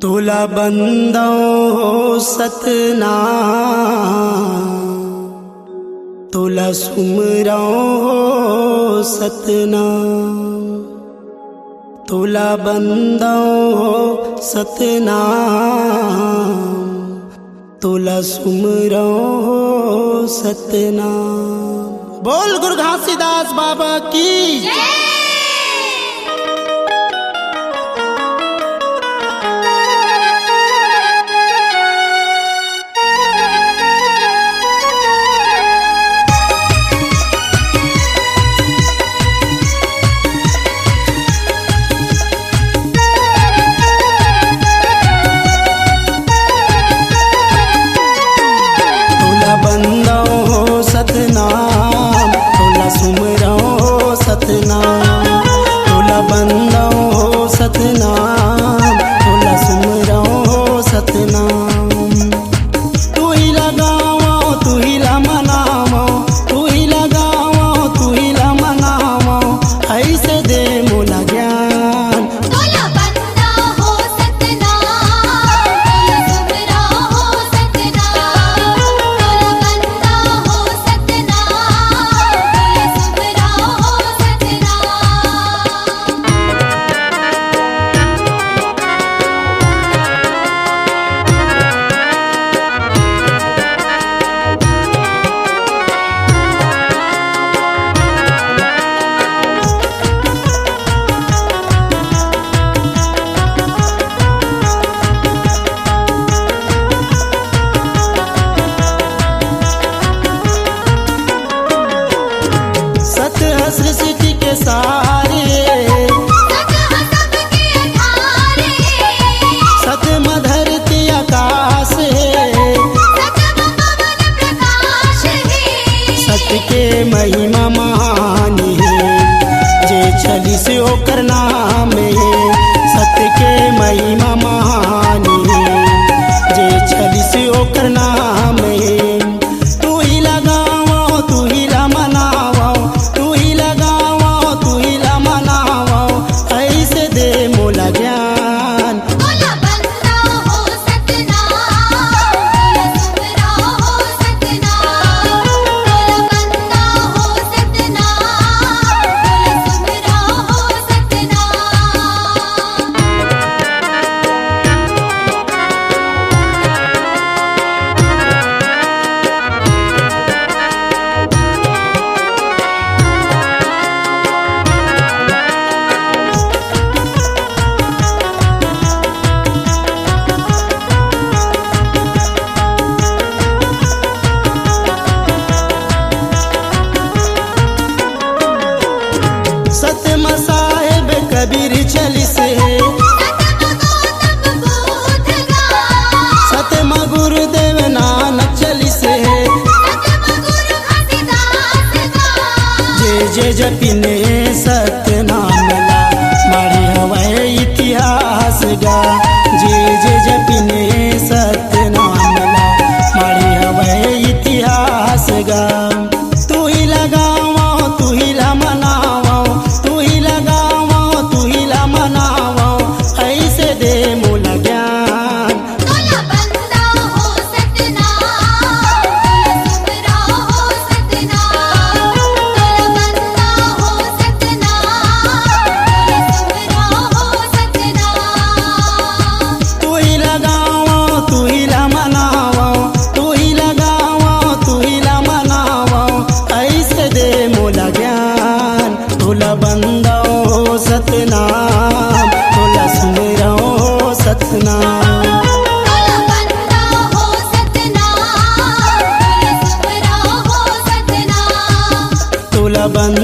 तुला बंदो सतनाम, तुला सुमरो सतनाम। तुला बंदो सतनाम, तुला सुमरो सतनाम। बोल गुरु घासीदास बाबा की जय। सतनाम, तुला सुमरो सतनाम। तुला बंदो सतनाम, तुला सुमरो सतनाम। तू ही लगावो, तू ही ला मनावो, तू ही लगावो, तू ही ला मनावो। ऐसे दे मोला ज्ञान। तुला बंदो हो सतनाम, तुला सुमरो हो सतनाम। तुला बंदो हो सतनाम, तुला सुमरो हो सत है सृष्टि के सारे, सत है सबके अठारे। सत में धरती आकाश है, सत में पवन प्रकाश है। सत्य के महिमा महान है, जे छली से ओकर नाम है। सत्य के महिमा महान है, जे छली से ओकर नाम है। तू ही लगावो, तू ही ला मनावो, तू ही लगावो, तू ही ला मनावो। ऐसे दे मोला ज्ञान। तुला बंदो हो सतनाम, तुला सुमरो हो सतनाम। तुला बंदो हो सतनाम, तुला सुमरो हो सतनाम। सत्य में साहेब कबीर चली से, सत्य में गुरुदेव नानक चली से। जे जे जपिने सत्य नाम ला, मारी हवाए इतिहास गा। जे जे जपिने सत्य नाम ला, मारी हवाए इतिहास गा। तू ही लगावो, तू ही ला मनावो, तू ही लगावो, तू ही ला मनावो। ऐसे दे मोला ज्ञान। तुला बंदो हो सतनाम, तुला सुमरो हो सतनाम। तुला बंदो हो सतनाम, तुला सुमरो हो सतनाम। तू ही लगावो, तू ही ला मनावो, तू ही लगावो, तू ही ला मनावो। ऐसे दे मोला ज्ञान। तुला बंदो सतनाम, तुला सुमरो सतनाम। तुला बंदो हो सतनाम, तुला सुमरो हो सतनाम। तुला बंदो